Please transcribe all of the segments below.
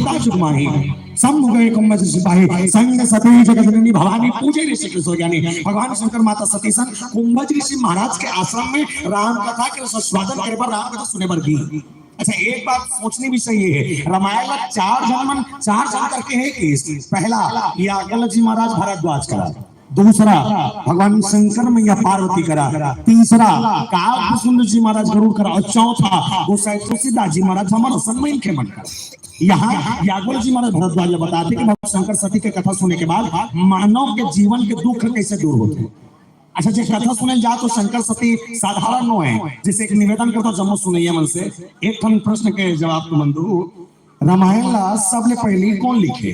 अंता जुगमाही सम गए कुंभ सिपाही संग सती जगजननी भवानी पूजे ऋषि कृष्ण ज्ञानी। भगवान शंकर माता सती सन कुंभज ऋषि महाराज के आश्रम में राम कथा के स्वागत करे पर राम कथा सुने पर की। अच्छा एक बात सोचनी भी सही है, रामायण में चार जन्म करके है कि पहला याज्ञवल्क्य जी महाराज भारद्वाज करा, दूसरा भगवान शंकर मैया पार्वती करा, तीसरा काव्यसुंदर जी महाराज गरुड़ करा और चौथा गोसाई तुलसीदास जी महाराज हमारा सन्मान के मन करा। यहाँ याज्ञवल्क्य जी महाराज भारद्वाज बताते कि भगवान शंकर सती के कथा सुनने के बाद मानव के जीवन के दुख कैसे दूर होते हैं। अच्छा जो कथा सुने जा तो शंकर सती साधारण नो है, जैसे एक निवेदन करता जम्मू सुनैया मन से एक ठन प्रश्न के जवाब तो मंदू रामायण ला सबले पहले कौन लिखे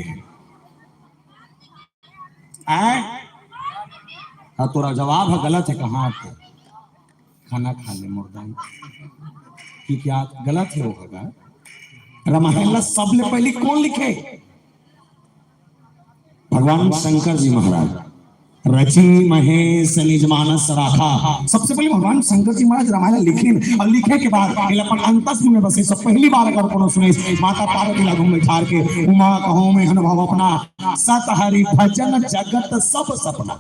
तोरा जवाब है गलत है, कहाँ खाना खा ले मुर्दा कि क्या गलत है होगा। रामायण ला सबले पहले कौन लिखे? भगवान शंकर जी महाराज रची महेश निज मानस राखा। सबसे पहले भगवान शंकर जी महाराज रामायण लिखे और लिखे के बाद अपन अंतस में बसे सब पहली बार अगर कोनो सुने माता पार्वती लागू में ठार के उमा कहो में अनुभव अपना सत हरि भजन जगत सब सपना।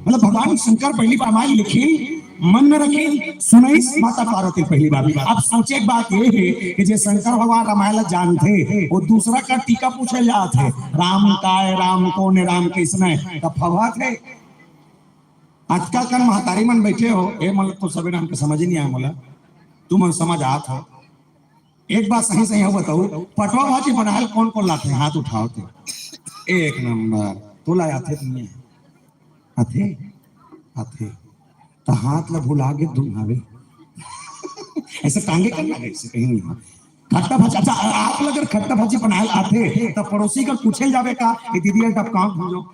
मतलब भगवान शंकर पहली बार रामायण लिखे मन में रखे सुनाई माता पार्वती पहली बार। अब सोचे एक बात ये है कि जो शंकर भगवान रामायण जानते वो दूसरा का टीका पूछे जाते राम काय राम कौन राम किसने फवा थे। अटका कर महतारी मन बैठे हो ए मतलब तो सभी नाम के समझ ही नहीं आया मोला तू मन समझ आत हो। एक बात सही सही हो बताऊ पटवा भाजी बनाए कौन कौन लाते हैं हाथ उठाओ थे एक नंबर तो लाए आते नहीं आते आते तो हाथ ला भुला के दुहावे ऐसे टांगे करना ऐसे कहीं नहीं खट्टा भाजी। अच्छा आप अगर खट्टा भाजी बनाए आते तो पड़ोसी का पूछे जावे का दीदी टप काम भूलो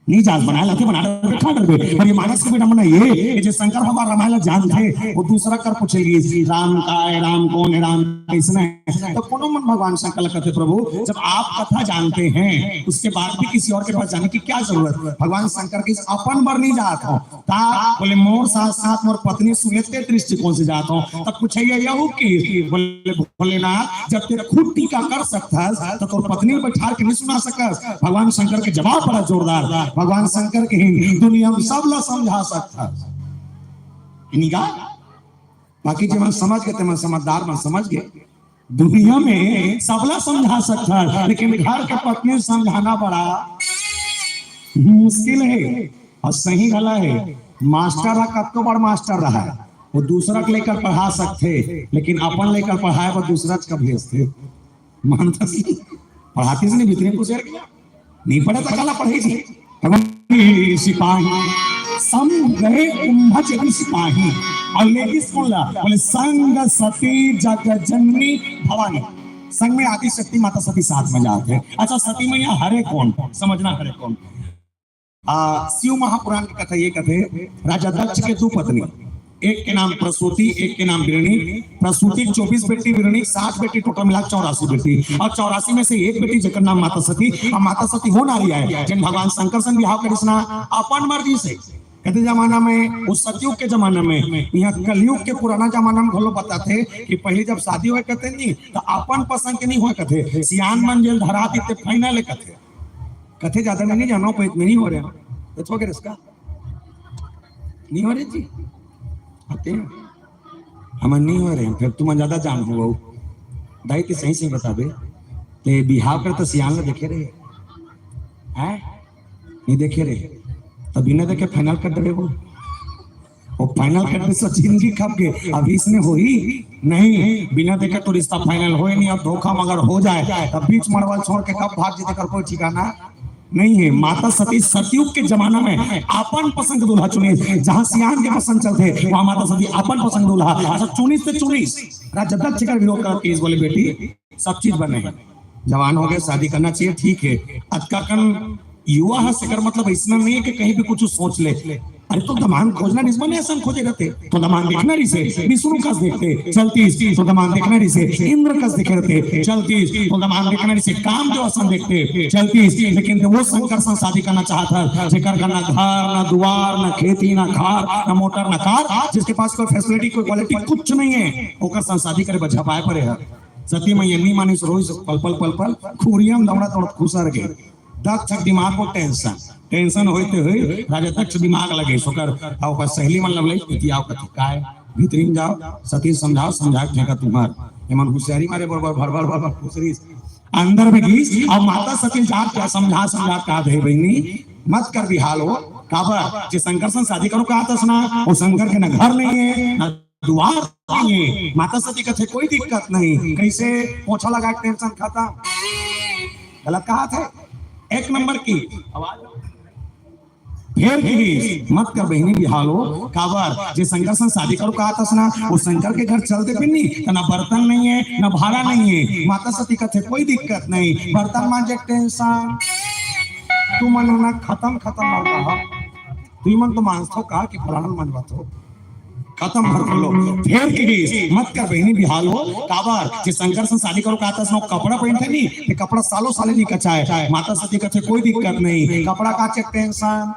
नहीं जात बनाए लाते बना खा डरबे। पर ये मानस के बेटा मना ये जो शंकर भगवान रामायण जानते वो दूसरा कर पूछे लिए राम काय राम कौन है राम किसने तो कोनो मन भगवान शंकर कहते प्रभु जब आप कथा जानते हैं उसके बाद भी किसी और के पास जाने की क्या जरूरत। भगवान शंकर की अपन बर नहीं जात हो ता बोले मोर साथ साथ मोर पत्नी सुनते दृष्टिकोण से जाता हूँ तब पूछे यू की बोले भोलेनाथ जब तेरा खुद टीका कर सकता तो तोर पत्नी बैठा के नहीं सुना सकता। भगवान शंकर के जवाब बड़ा जोरदार। भगवान शंकर के ही दुनिया में सब ला समझा सकता बाकी जो मन समझ गए मन समझदार मन समझ गए दुनिया में सबला समझा सकता है लेकिन घर के पत्नी समझाना बड़ा मुश्किल है और सही गला है। मास्टर रहा कब तो बड़ा मास्टर रहा है वो दूसरा को लेकर पढ़ा सकते लेकिन अपन लेकर पढ़ाए वो दूसरा का भेजते मानता पढ़ाती से नहीं भीतरी कुछ नहीं पढ़ा तो कला पढ़े सिपाही सम गए कुंभज सिपाही और लेडीज कौन ला बोले संग सती जग जननी भवानी। संग में आदि शक्ति माता सती साथ में जाते हैं। अच्छा सती मैया हरे कौन समझना हरे कौन शिव महापुराण की कथा ये कथे राजा दक्ष के दो पत्नी एक के नाम प्रसूति एक के नाम बिरणी। प्रसूति 24 बेटी बिरणी 60 बेटी टोटल मिला 84 बेटी और 84 में से एक बेटी जेकर नाम माता सती और माता सती हो नारी है जिन भगवान शंकर से बिहाव करिसना अपन मर्जी से। कहते जमाना में उस सतयुग के जमाना में यहाँ कलयुग के पुराना जमाना में घोलो बताते कि पहले जब शादी हुए कहते नहीं तो अपन पसंद के नहीं हुए कहते सियान मन जेल धरा देते फाइनल कहते कथे ज्यादा नहीं जानो पे इतने नहीं हो रहे तो इसका नहीं हो रहे जी आते हैं हम नहीं हो रहे हैं फिर तुम ज्यादा जान हो दाई तो सही सही बता दे ते बिहाव कर तो सियान देखे रहे हैं नहीं देखे रहे तो बिना देखे फाइनल कर दे वो फाइनल करने से जिंदगी खप गए। अभी इसने हो ही नहीं बिना देखे तो रिश्ता फाइनल हो ही नहीं। अब धोखा मगर हो जाए तब बीच मरवल छोड़ के कब भाग जीते कर कोई ठिकाना नहीं है। माता सती सतयुग के जमाना में अपन पसंद दूल्हा चुने जहां सियान के पसंद चलते वहां माता सती अपन पसंद दूल्हा अच्छा चुनिस से चुनिस राजा दक्ष का विरोध कर केस बोले बेटी सब चीज बने हैं जवान हो गए शादी करना चाहिए ठीक है। अटका कन युवा है सेकर मतलब इसमें नहीं है कि कहीं भी कुछ सोच ले अरे तो दमान खोजना रिस बने ऐसा खोजे रहते तो दमान देखना रिसे विष्णु कस देखते चलती तो दमान देखना रिसे इंद्र कस देखे रहते चलती तो दमान देखना रिसे काम जो आसन देखते चलती लेकिन वो शंकर से शादी करना चाहता जेकर का ना घर ना दुआर ना खेती ना घर ना मोटर ना कार जिसके पास कोई फैसिलिटी कोई क्वालिटी कुछ नहीं है ओकर से शादी करे बचा पाए पड़े है सती मैया नहीं मानी रोज पल पल पल पल खूरियम दौड़ा तोड़ खुसर के दक्ष दिमाग को टेंशन होते हुए राजा दक्ष दिमाग लगे सोकर और सहेली मन लग पितियाओ कथी काय भीतरीन जाओ सती समझाओ समझा ठेका तुम्हार एमन होशियारी मारे बरबर भरभर भरभर खुसरी अंदर में घीस और माता सती जात क्या समझा समझा का दे बहनी मत कर बिहाल हो काबर जे शंकर से शादी करो का तसना वो शंकर के न घर नहीं है न द्वार नहीं है माता सती कथे कोई दिक्कत नहीं कैसे पोछा लगा टेंशन खाता गलत कहा था एक नंबर की आवाज फिर की मत कर बहनी बिहाल हो काबर जे शंकर से शादी करो का तसना वो शंकर के घर चलते फिर नहीं ना बर्तन नहीं है ना भाड़ा नहीं है माता सती कथे कोई दिक्कत नहीं बर्तन मांजे टेंशन तू मन ना खत्म खत्म होता तू मन तो मानस कहा कि फलाना मनवा तो खत्म कर लो फिर की मत कर बहनी बिहाल हो काबर जे शंकर से शादी करो का तसना कपड़ा पहनते नहीं ये कपड़ा सालों साले नहीं कचाए माता सती कथे कोई दिक्कत नहीं कपड़ा काचे टेंशन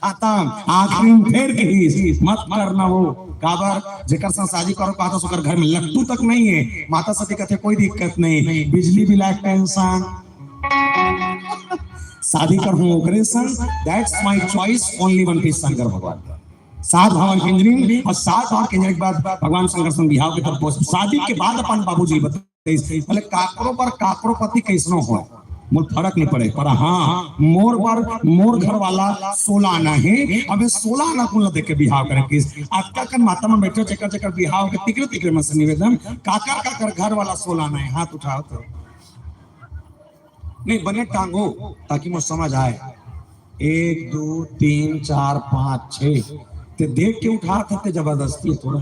खत्म आखिरी फिर की मत करना वो काबर जेकर से शादी करो का तो घर में लट्टू तक नहीं है माता सती कथे कोई दिक्कत नहीं बिजली बिल टेंशन शादी कर हूं ओकरे संग that's my choice only one piece Shankar भगवान 7 भवन केंद्रीन और 7 और केंद्र के बाद भगवान शंकर संग बिहाव के तरफ पहुंच शादी के बाद अपन बाबूजी बताइए भले काकरो पर काकरो पति कैसनो हो मोर फर्क नहीं पड़े पर हाँ मोर घर वाला 16 आना है अबे 16 आना कुल देख के बिहाव करे किस आपका कन माता में बैठो चकर चकर बिहाव के तिकरे तिकरे में से निवेदन काकर घर वाला 16 आना है हाथ उठाओ तो नहीं बने टांगो ताकि मुझे समझ आए 1 2 3 4 5 6 ते देख के उठा करते जबरदस्ती थोड़ा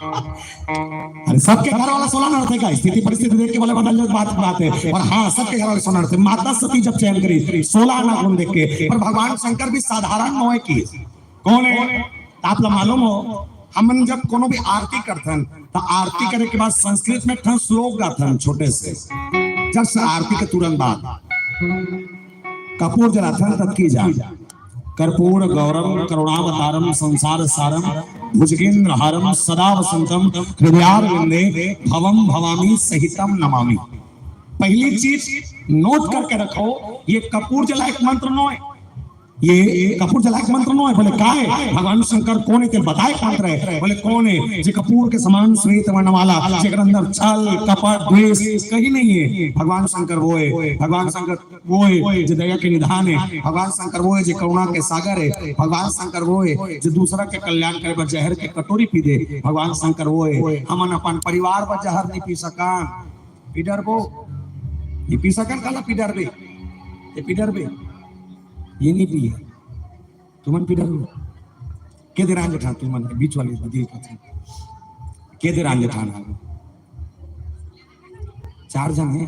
अरे सबके घर वाला 16 ना रहते का स्थिति परिस्थिति देख के बोले बदल बात है और हाँ सबके घर वाले 16 रहते माता सती जब चयन करी 16 ना गुण देख के पर भगवान शंकर भी साधारण नोए की कौन है आप लोग मालूम हो हमन जब कोनो भी आरती करथन तो आरती करे के बाद संस्कृत में ठन श्लोक गाथन छोटे से जब आरती के तुरंत बाद कपूर जलाथन तब की जा कर्पूर गौरम करुणावतारम संसार सारम भुजगेंद्र हारम सदा वसंतम हृदयारविंदे भवम भवामी सहितम नमामि पहली चीज नोट करके रखो ये कपूर जला एक मंत्र नो है ये कपूर जला एक मंत्र नो है बोले का है भगवान शंकर कौन है तेरे बताए मंत्र है बोले कौन है जे कपूर के समान श्वेत वर्ण वाला जेकर अंदर छल कपट द्वेष कहीं नहीं है भगवान शंकर वो है भगवान शंकर वो है जो दया के निधान है भगवान शंकर वो है जो करुणा के सागर है भगवान शंकर वो है जो दूसरा के कल्याण करे पर जहर के कटोरी पी दे भगवान शंकर वो है हमन अपन परिवार पर जहर नहीं पी सकान पीडर को ये पी सकन काला पीडर बे ये पीडर बे ये नहीं पिए तुमन पीडर के देर आंज ठा तुमन बीच वाली बदी के देर आंज ठा 4 जन है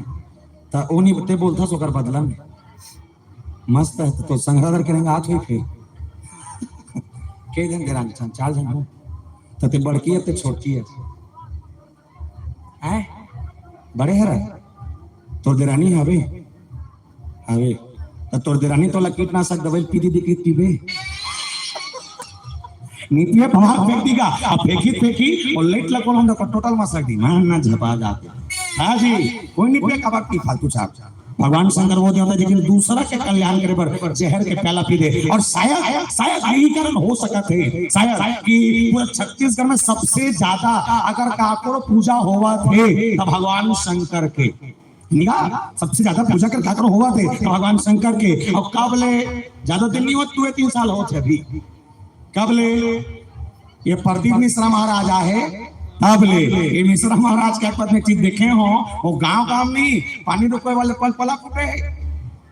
ता ओनी बते बोलता सोकर बदला में मस्त है तो संग्रहदर करेंगे आज हुई फिर के दिन देर आंज ठा 4 जन हो ते बड़की है ते छोटी है हैं बड़े है तोर देरानी हवे हवे तोर देरानी तो कीटनाशक दवाई पी दी पीबे नीति है भवार फेंक दीगा अब फेंकी और लेट लगो हम तो टोटल मसक दी मान ना झपा जाते हां जी कोई नहीं पे कबाब की फालतू छाप भगवान शंकर वो देवता लेकिन दूसरा के कल्याण करे पर जहर के प्याला पी दे और शायद यही कारण हो सका थे शायद कि पूरे छत्तीसगढ़ में सबसे ज्यादा अगर काकोर पूजा होवा थे तो भगवान शंकर के सबसे ज्यादा पूजा कर ठाकुर हुआ थे तो भगवान शंकर के अब कबले ज्यादा दिन नहीं होते 3 साल होते अभी कबले ये प्रदीप मिश्रा महाराज आए कबले ये मिश्रा महाराज के पद में चीज देखे हो वो गांव नहीं पानी रुकने वाले पल पला फूटे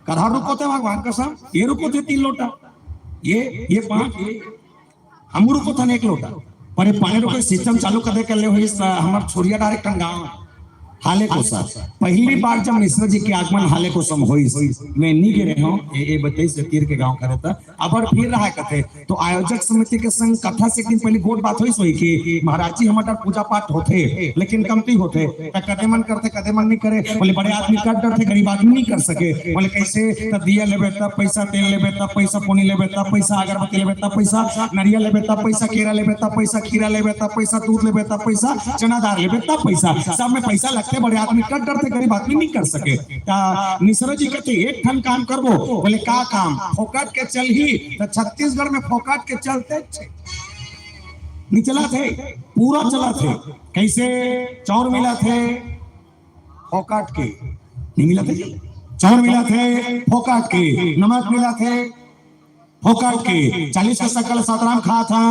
करहा रुकोते भगवान कसम ये रुकोते 3 लोटा ये 5 हम रुको था 1 लोटा पर ये पानी रुको सिस्टम चालू कर दे कर ले हमार छोरिया डायरेक्ट गाँव हाले को सर पहली बार जब मिश्र जी के आगमन हाले को सम होई मैं नहीं गिरे हूं ये बताई से तीर के गांव करे था अबर फिर रहा कथे तो आयोजक समिति के संग कथा से दिन पहले गोट बात होई सोई कि महाराज जी हमारा पूजा पाठ होते लेकिन कमती होते कदे मन करते कदे मन नहीं करे बोले बड़े आदमी कर डरते गरीब आदमी नहीं कर सके बोले कैसे तब दिया लेबे तब पैसा तेल लेबे तब पैसा पानी लेबे तब पैसा अगरबत्ती लेबे तब पैसा नारियल लेबे तब पैसा केरा लेबे तब पैसा खीरा लेबे तब पैसा दूध लेबे तब पैसा चना दाल लेबे तब पैसा सब में पैसा लगता बड़े आदमी कर डरते गरीब आदमी नहीं कर सके मिश्र जी कहते एक ठन काम करबो बोले का काम फोकट के चल ही तो छत्तीसगढ़ में फोकट के चलते नहीं चला थे पूरा चला थे कैसे चाउर मिला थे फोकट के नहीं मिला थे चाउर मिला थे फोकट के नमक मिला थे फोकट के 40 का सकल सतराम खा था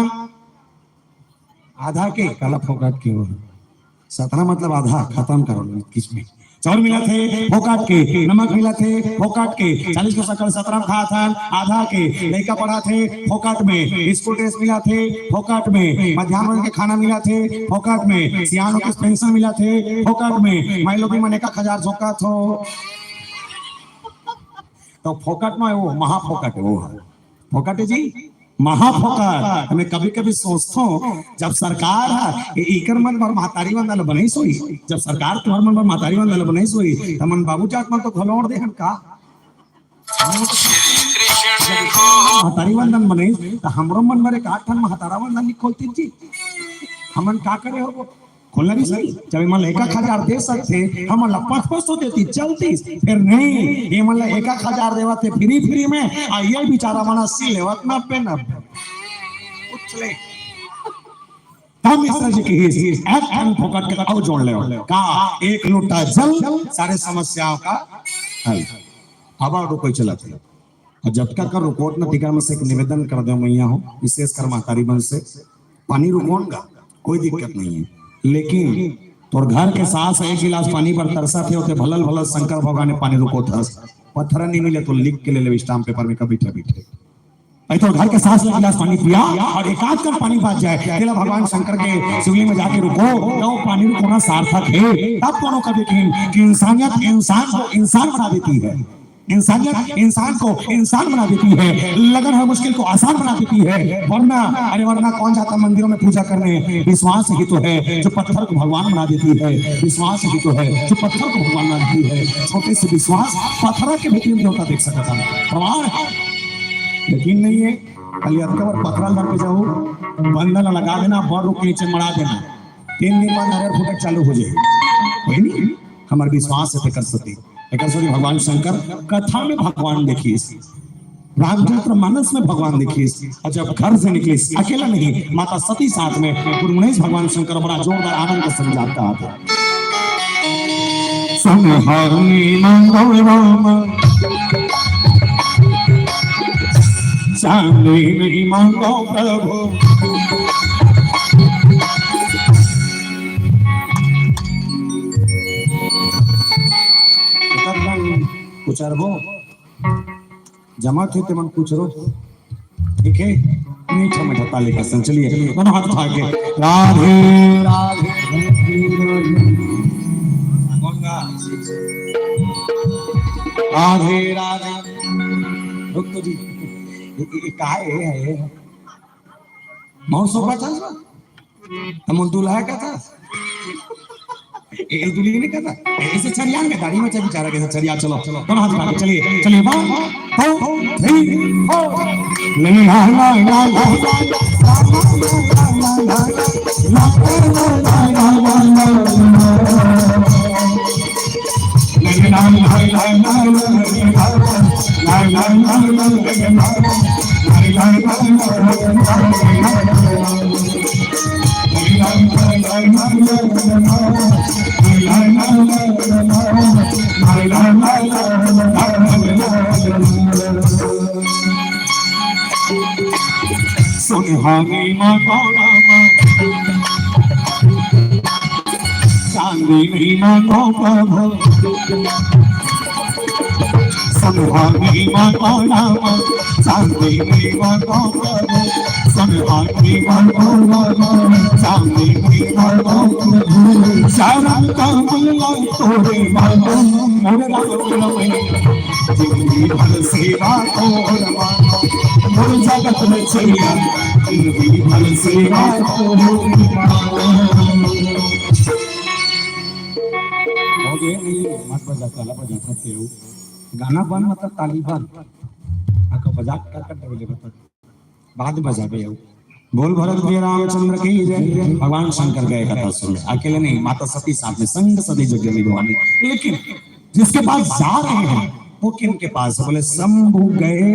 आधा के कला फोकट के 17 मतलब आधा खत्म करो किसमें चाउर मिला थे फोकट के नमक मिला थे फोकट के 40 को सकल 17 खा था आधा के लड़का पढ़ा थे फोकट में स्कूल ड्रेस मिला थे फोकट में मध्याह्न भोजन के खाना मिला थे फोकट में सियानों के पेंशन मिला थे फोकट में महिला भी मने का हजार झोंका थो तो फोकट में वो महाफोकट वो फोकट है जी महाफोकट हमें कभी कभी सोचता हूँ जब सरकार इकर मन पर महतारी बंदा बनाई सोई जब सरकार तुम्हारे मन पर महतारी बंदा बनाई सोई तो मन बाबू जात मन तो खोलोड़ दे हम का महतारी बंधन बनाई तो हमरो मन मरे का ठन महतारा बंधन निकोलती जी हमन का करे हो खोलना नहीं सही जब मन 1,000 दे सकते हम 500 देती चलती फिर नहीं ये मन 1,000 देवाते फ्री में ये बेचारा मना सी लेवत ना पे ना उछले तब मिश्र जी की एक ठन फोकट के और जोड़ ले का एक लोटा जल सारे समस्याओं का हल अब और कोई चला थे और जब तक कर रिकॉर्ड ना टिका में से एक निवेदन कर दो मैया हो विशेषकर महतारी बन से पानी रुकोगा कोई दिक्कत नहीं है लेकिन तोर घर के सास एक गिलास पानी पर तरसा थे होते भलल भलल शंकर भगवान ने पानी रुको था पत्थर नहीं मिले तो लिख के ले ले स्टाम्प पेपर में कभी बैठे तो घर के सास एक गिलास पानी पिया और एक आध कप पानी बच जाए तेरा भगवान शंकर के शिवलिंग में जाके रुको तो पानी रुकोना सार्थक है तब दोनों का यकीन कि इंसानियत इंसान को इंसान बना देती है इंसानियत इंसान को इंसान बना देती है लगन हर मुश्किल को आसान बना देती है वरना कौन जाता मंदिरों में पूजा करने विश्वास ही तो है जो पत्थर को भगवान बना देती है विश्वास ही तो है जो पत्थर को भगवान बना देती है छोटे से विश्वास पत्थर के भीतर में होता देख सकता था प्रमाण है यकीन नहीं है कल अक्टूबर पत्थर धर पे जाओ बंधन लगा देना बड़ रुक नीचे मरा देना 3 दिन बाद नारियल फुटक चालू हो जाए कोई नहीं हमारे विश्वास से कर सकते भगवान शंकर कथा में भगवान देखिए रामचरित्र मानस में भगवान देखिए और जब घर से निकले अकेला नहीं माता सती साथ में गुरु गणेश भगवान शंकर बड़ा जोरदार आनंद का समझाता था मांगो प्रभु कुछ अरबो जमा थे ते मन कुछ रो ठीक है मीठा मीठा ताली का संग चलिए दोनों हाथ उठा के राधे राधे राधे राधे रुक तो जी काहे है मौसम का था हम दूल्हा का था एक दूल्हे ने कहा ऐसे चरिया में दाढ़ी में चल बेचारा कैसे चरिया चलो दोनों हाथ उठा के चलिए चलिए 1 2 3 4 नहीं ला ला ला ला सुहानी मांगो चांदी मांगो प्रभु संहारी माता राम चांदनी माता प्रभु संहारी माता राम चांदनी माता प्रभु शरण कमला तोरे मानो मोर राम में जिंदगी भर सेवा तोर मानो मोर जगत में छैया जिंदगी भर सेवा तोर मानो मत बजा ताला बजा सकते हो गाना बंद मतलब ताली बंद आका बजा कर देले बता बाद बजाबे हो बोल भरत जी रामचंद्र की जय भगवान शंकर गए कथा सुन अकेले नहीं माता सती साथ में संग सदी जगह विद्वानी लेकिन जिसके पास जा रहे हैं वो किन के पास है बोले शंभु गए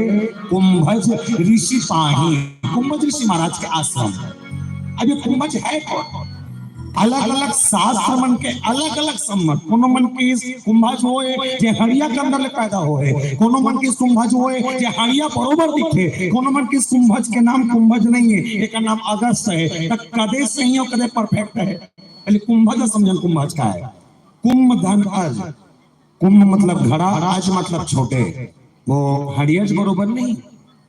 कुंभज ऋषि पाही कुंभज ऋषि महाराज के आश्रम अब ये कुंभज है कौन अलग अलग शास्त्र मन के अलग अलग सम्मत कोनो मन की कुंभज होए जे हरिया के अंदर ले पैदा होए कोनो मन की कुंभज होए जे हरिया बरोबर दिखे कोनो मन की कुंभज के नाम कुंभज नहीं है एक नाम अगस्त है त कदे सही और कदे परफेक्ट है पहले कुंभज समझन कुंभज का है कुंभ धन अज कुंभ मतलब घड़ा राज मतलब छोटे वो हरियज बरोबर नहीं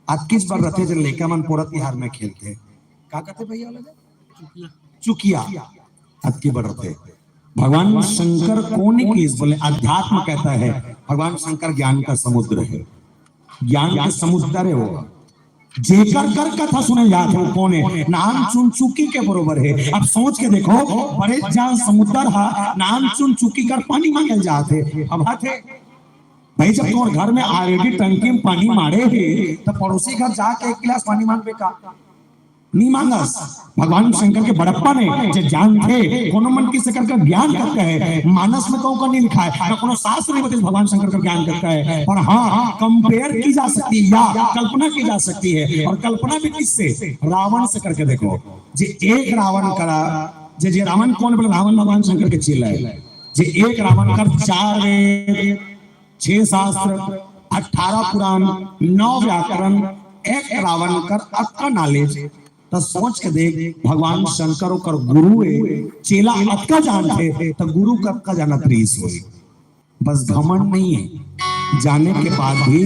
आज किस बार रथे जन लेका मन पूरा तिहार में खेलते का कहते भैया वाला चुकिया अतकी बढ़ते भगवान शंकर कौन की बोले अध्यात्म कहता है भगवान शंकर ज्ञान का समुद्र है ज्ञान का समुद्र है वो जेकर कर कथा सुने याद है कौन है नाम चुन चुकी के बरोबर है अब सोच के देखो बड़े जहां समुद्र हा नाम चुन चुकी कर पानी मांगल जाते अब हाथे भाई जब तुम्हारे घर में ऑलरेडी टंकी में पानी मारे है तो पड़ोसी घर जाके एक गिलास पानी मांगबे का नहीं मांगस भगवान शंकर के बड़प्पा ने जो जान थे कोनो मन की शंकर का ज्ञान करता है मानस में तो नहीं लिखा है कोनो शास्त्र नहीं बताते भगवान शंकर का ज्ञान करता है और हाँ कंपेयर की जा सकती है या कल्पना की जा सकती है और कल्पना भी किससे रावण से करके देखो जे एक रावण करा जे रावण कौन बोले रावण भगवान शंकर के चेला है जे एक रावण कर 4 वेद 6 शास्त्र 18 पुराण 9 व्याकरण एक रावण कर अक्का नॉलेज तो सोच के देख भगवान शंकर और गुरु है चेला अक्का जानते तो गुरु का अक्का जानत रीस होई बस घमंड नहीं है जाने के बाद भी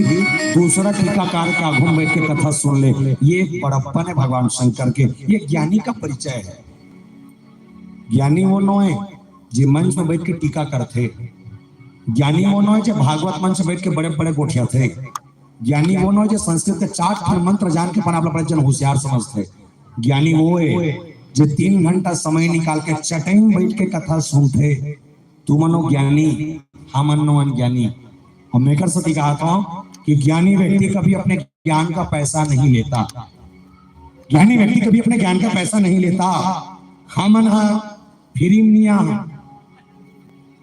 दूसरा टीकाकार का आगुम बैठ के कथा सुन ले ये बड़प्पन है भगवान शंकर के ये ज्ञानी का परिचय है ज्ञानी वो नो है जो मंच में बैठ के टीका करते ज्ञानी वो नो है जो भागवत मंच में बैठ के बड़े बड़े गोठिया थे ज्ञानी वो नो है जो संस्कृत के 4 मंत्र जान के पना अपना जन होशियार समझते ज्ञानी वो है जो 3 घंटा समय निकाल के चटई में बैठ के कथा सुनते तू मनो ज्ञानी हम मनो अनज्ञानी और मेकर सती कहा था कि ज्ञानी व्यक्ति कभी अपने ज्ञान का पैसा नहीं लेता ज्ञानी व्यक्ति कभी अपने ज्ञान का पैसा नहीं लेता हम फ्री निया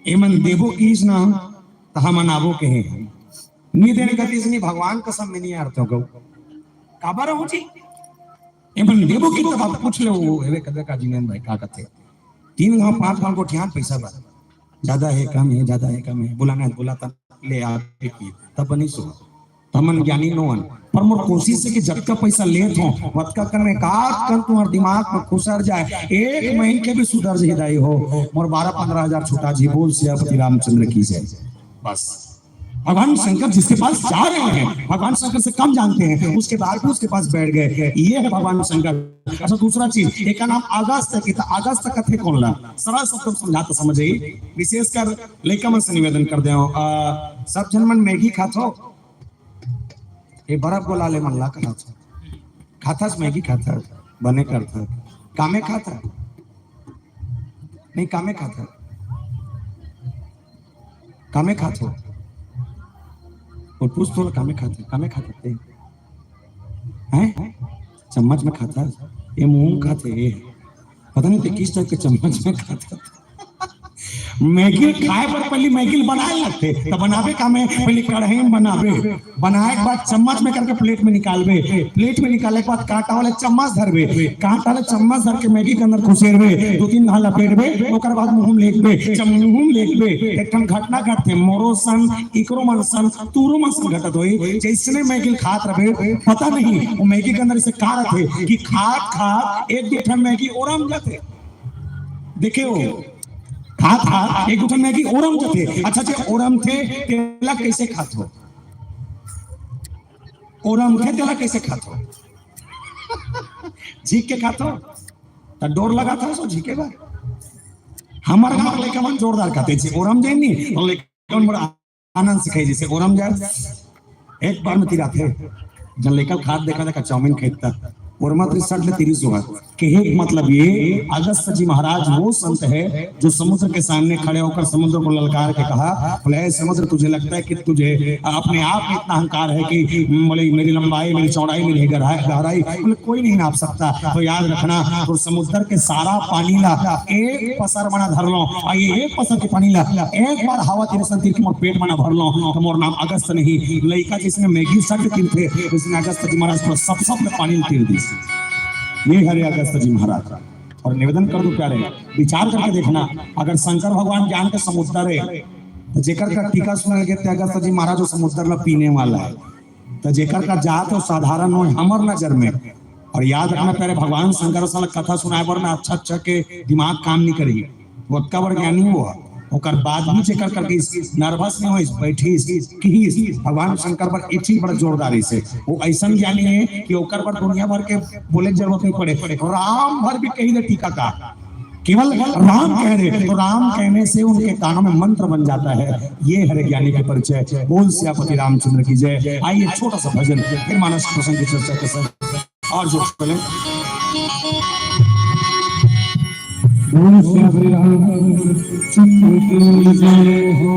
एमन देवो कीस ना तो हम अनावो के हैं नहीं देने का तीसरी भगवान कसम में नहीं आते हो काबर हो जी एमन देवो की तो बात पूछ लो हेवे कदे का जीवन भाई का कहते 3 गांव 5 गांव को ठियान पैसा बा ज्यादा है कम है ज्यादा है कम है बुलाना है बुलाता ले आके की तब नहीं सो तमन ज्ञानी नोन पर मोर कोशिश है कि जब का पैसा लेत हो वत का करने का कर तुम्हारे दिमाग में खुसर जाए 1 महीने के भी सुधर जाई हो मोर 12-15 हजार छूटा जी बोल श्री रामचंद्र की जय बस भगवान शंकर जिसके पास जा रहे हैं भगवान शंकर से कम जानते हैं उसके बाद भी उसके पास बैठ गए ये है भगवान शंकर अच्छा दूसरा चीज एक का नाम अगस्त है कि अगस्त कथे कौन ला सरल शब्द समझाते समझे विशेषकर लेका मन से निवेदन कर दे सब जन मन मैगी खातो ये बर्फ गोला ले मन ला खाता मैगी खाता बने करता कामे खाता नहीं कामे खाता कामे खातो और पूछ तो कामे खाते हैं चम्मच में खाता ये मुंह खाते पता नहीं किस टाइप के चम्मच में खाता मैगी खाए पर पहले मैगी बनाए लगते तो बनावे का में पहले कढ़ाई में बनावे बनाए के बाद चम्मच में करके प्लेट में निकालवे प्लेट में निकाले के बाद कांटा वाले चम्मच धरवे कांटा वाले चम्मच धर के मैगी के अंदर घुसेरवे 2-3 घाल लपेटवे ओकर बाद मुंह में लेके मुंह में लेके एकठन घटना घटते मोरो सन इकरो मन सन तूरो मन सन घटत होई जैसे मैगी खात रहे पता नहीं वो मैगी के अंदर से का रहे कि खात एक दो ठन मैगी ओरम जाते देखियो खा एक उठन मैगी ओरम जते अच्छा जे ओरम थे तेला कैसे खात हो ओरम के तेला कैसे खातो? झीक के खातो तो डोर लगा था सो झीकेगा। हमारे घर लेके मन जोरदार खाते थे ओरम जाए नहीं और लेके बड़ा आनंद सिखाई जैसे ओरम जाए। एक बार में तिरा थे जब लेकर खाद देखा देखा चाउमीन खेता और मत रिसर्च ले तेरी सुहा के मतलब ये अगस्त जी महाराज वो संत है जो समुद्र के सामने खड़े होकर समुद्र को ललकार के कहा बोले समुद्र तुझे लगता है कि तुझे अपने आप में इतना अहंकार है कि बोले मेरी लंबाई मेरी चौड़ाई मेरी गहराई बोले कोई नहीं नाप सकता। तो याद रखना तो समुद्र के सारा पानी ला एक पसर मना धर लो ये एक पसर के पानी ला एक बार हवा तेरे संतीर के मोर पेट मना भर लो तो मोर नाम अगस्त नहीं लड़का जिसने मैगी सट तीर थे उसने अगस्त जी महाराज को सब में पानी तीर दी। ये हरे अगस्त जी महाराज और निवेदन कर दो प्यारे विचार करके देखना अगर शंकर भगवान ज्ञान के समुद्र है तो जेकर का टीका सुनल के अगस्त जी महाराज जो समुद्र में पीने वाला है तो जेकर का जात तो साधारण हो हमर नजर में। और याद रखना प्यारे भगवान शंकर साल कथा सुनाए पर ना अच्छा के दिमाग काम नहीं करी वो का बड़ ज्ञानी हुआ ओकर बाद भी चेकर करके नर्वस नहीं हो बैठी कि भगवान शंकर पर एक चीज बड़ा जोरदारी से वो ऐसा ज्ञानी है कि ओकर पर दुनिया भर के बोले जरूरत नहीं पड़े राम भर भी कही दे टीका का केवल राम कह रहे तो राम कहने से उनके कानों में मंत्र बन जाता है। ये हरे ज्ञानी के परिचय बोल सियापति रामचंद्र की जय। आइए छोटा सा भजन फिर मानस प्रसंग की चर्चा के साथ और जो चले बोल सियापति रामचंद्र की जय हो।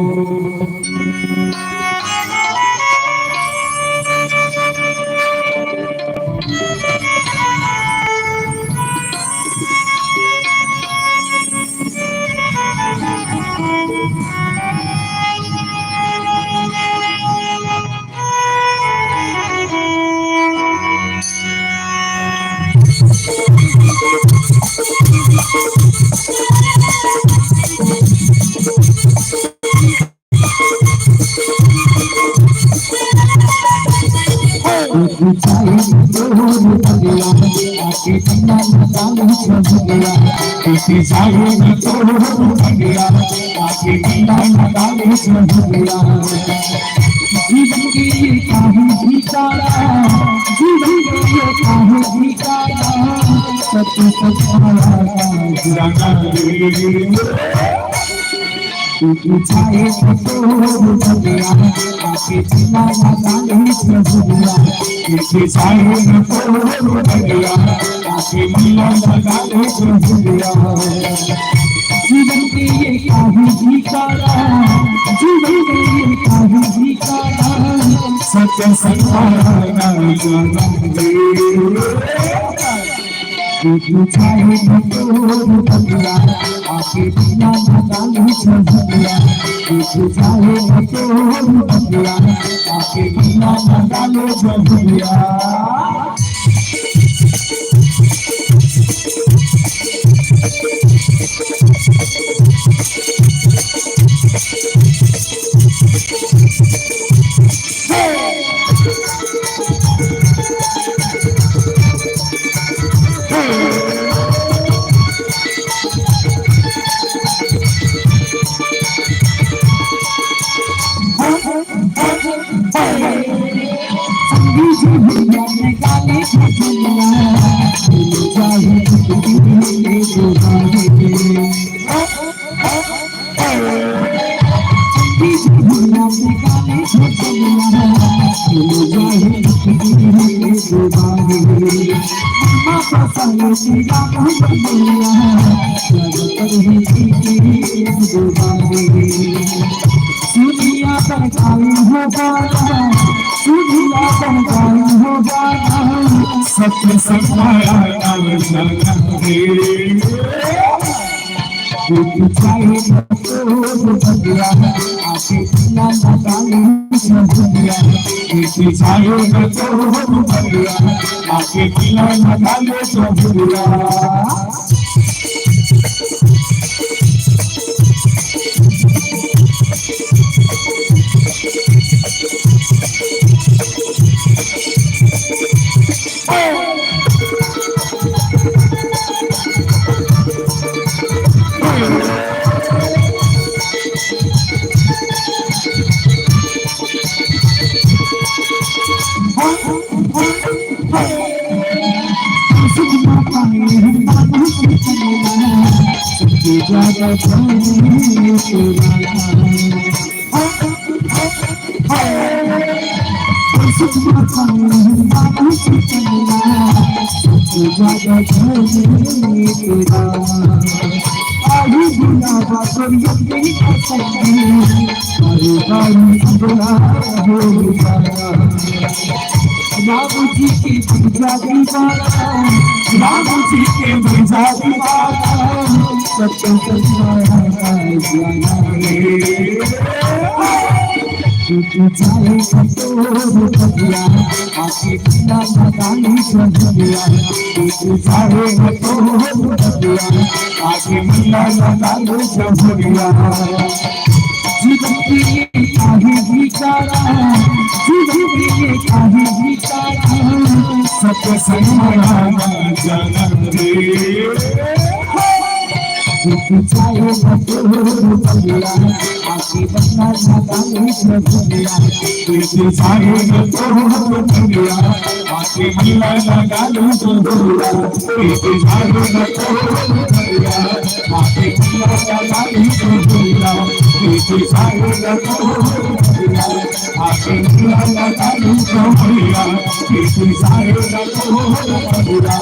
सुखमा पाए हम बाबू से चलेला सबसे ज्यादा जाने सुखमा पाए हम बाबू से चलेला सबसे ज्यादा जाने आही बुलावा पर यही पसंद अरे गाड़ी बुला हो बाबू जी के पूजा दीवाना बाबू जी के पूजा दीवाना सत्य जाए तो भगिया आके बिना लगानी भगिया जाए तो भगिया आके बिना लगानी भगिया जीवन के लिए काहे बिचारा जीवन के लिए काहे बिचारा सत्य समाया जन्म रे जाए तो भगिया आके बिना लगानी भगिया जाए तो भगिया आके बिना लगानी भगिया जाए तो भगिया आके बिना लगानी भगिया आके बिना लगानी भगिया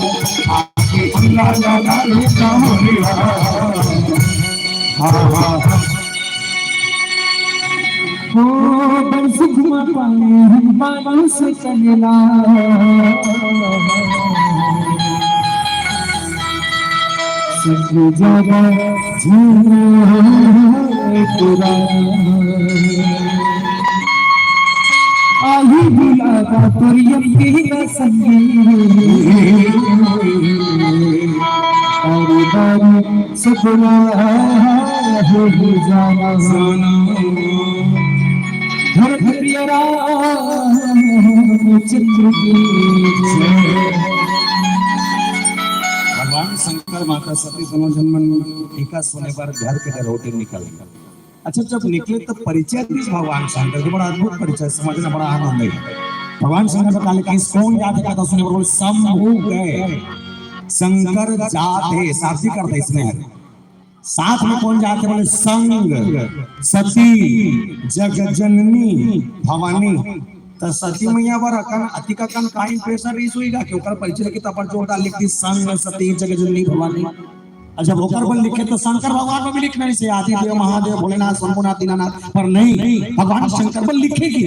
आके बिना लगानी भगिया हो सुखमा पाए हम बाबू से चलेला सबसे ज्यादा पूरा आही बुलावा तुरियम के संगी और बारी सपना हो जाना हर हरियरा चित्र भगवान शंकर माता सती जनोजन्मन टीका सुने पर घर के डरोटे निकल गए। अच्छा जब निकले तब परिचय भी भगवान शंकर के बड़ा अद्भुत परिचय समझना बड़ा आनंद है। भगवान शंकर का काले कहीं कौन याद करता सुने पर शंभु गए शंकर जात है शादी करते इसमें है साथ में कौन जाते बोले संग सती जगजननी भवानी तो सती मैया बर अकन अतिका कन काई प्रेशर इस होईगा कि ओकर परिचय की तपर जोड़ता लिख दी संग सती जगजननी भवानी। अच्छा ओकर पर लिखे तो शंकर भगवान में भी लिखना नहीं से आदि देव महादेव भोलेनाथ शंभुनाथ दीनानाथ पर नहीं भगवान शंकर पर लिखेगी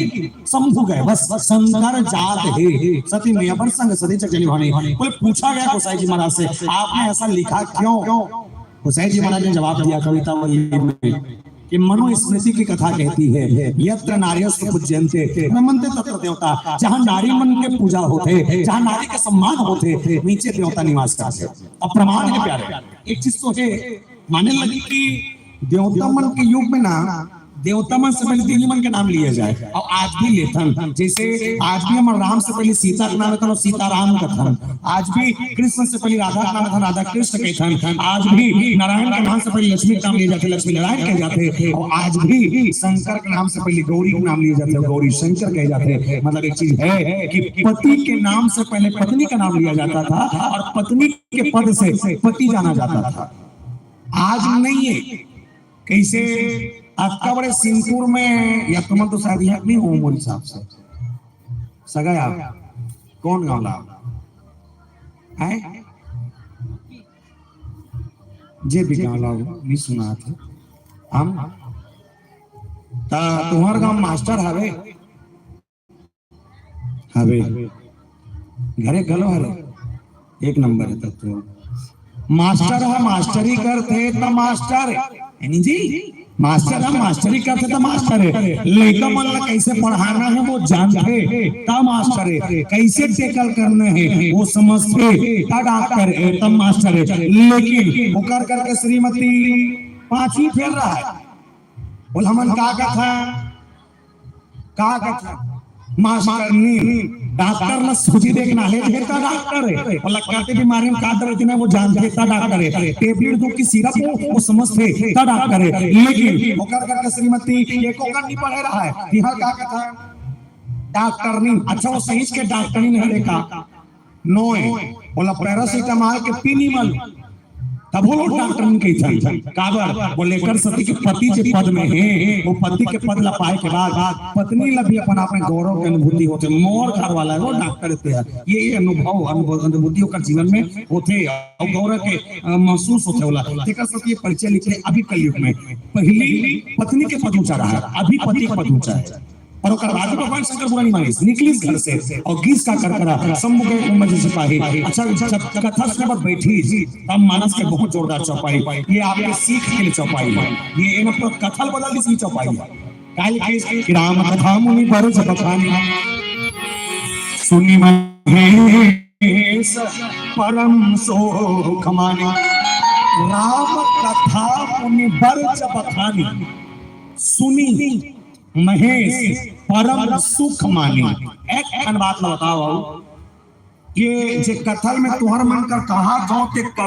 शंभु गए बस शंकर जात है सती मैया पर संग सती जगजननी भवानी। बोले पूछा गया गोसाई जी महाराज से आपने ऐसा लिखा क्यों? गोसाई जी महाराज ने जवाब दिया कविता में कि मनुस्मृति की कथा कहती है यत्र नार्यस्तु पूज्यन्ते नमन्ते तत्र देवता। जहाँ नारी मन के पूजा होते जहाँ नारी के सम्मान होते नीचे देवता निवास करते। अब प्रमाण है प्यारे एक चीज तो है मानने लगी कि देवता मन के युग में ना देवता मन से पहले देवी मन के नाम लिए जाए और आज भी लेथन जैसे आज भी हमारे राम से पहले सीता का नाम लेथन और सीताराम कथन आज भी कृष्ण से पहले राधा का नाम लेथन राधा कृष्ण कहथन आज भी नारायण के नाम से पहले लक्ष्मी का नाम लिए जाते लक्ष्मी नारायण कहे जाते और आज भी शंकर के नाम से पहले गौरी का नाम लिए जाते गौरी शंकर कहे जाते। मतलब एक चीज है कि पति के नाम से पहले पत्नी का नाम लिया जाता था और पत्नी के पद से पति जाना जाता था। आज नहीं है कैसे आपका बड़े सिंहपुर में या तुम तो शायद यहाँ नहीं हो मोरी साहब से सगाई आप कौन गाँव है जे भी गाँव लाओ नहीं सुना था हम तुम्हार गाँव मास्टर हवे हवे घरे गलो हरे एक नंबर है तब तो मास्टर है मास्टरी करते तो मास्टर है जी मास्टर हम मास्टरी करते तो मास्टर है लड़का मन ला कैसे पढ़ाना है वो जानते तब मास्टर है कैसे टेकल करना है वो समझते तब डॉक्टर है तब मास्टर है। लेकिन वो कर करके श्रीमती 5वीं फेल रहा है बोल हमन का था मास्टरनी डॉक्टर ला सूची देखना है का डॉक्टर है और लगते बीमारी में का दर्द है वो जानते ता डॉक्टर है टेबलेट दो की सिरप वो समझते ता डॉक्टर है। लेकिन ओकर करके श्रीमती एको का नहीं पढ़े रहा है यहाँ का था डॉक्टरनी, अच्छा वो सही के डॉक्टरनी नहीं देखा, नोए बोला पैरासीटामॉल के पीनी मल, तब वो डॉक्टरनी के था काबर बोले कर सती के पति के पद में है, वो पति के पद ला पाए के बाद पत्नी ला भी अपन अपने गौरव की अनुभूति होते, मोर घर वाला है वो डॉक्टर होते हैं, ये अनुभूतियों का जीवन में होते और गौरव के महसूस होते होला। देखा सती ये परिचय लिखे अभी कलयुग में पहली पत्नी के पद ऊंचा रहा, अभी पति के पद ऊंचा है। और ओकर बाद भगवान शंकर बुरानी मानी निकलिस घर से और गीस का करकरा सम्मुख के उम्र से सिपाही। अच्छा जब कथा सुने पर बैठी तब मानस के बहुत जोरदार चौपाई, ये आपके सीख के लिए चौपाई है, ये इन पर कथा बदल दी सी चौपाई है। काल के राम कथा मुनि पर जब बखानी सुनी महेश परम सुख मानी, राम कथा मुनि पर जब बखानी सुनी महेश परम सुख मानी। एक बात बताओ, ये जे कथल में तुहर मन कर कहा गाँव के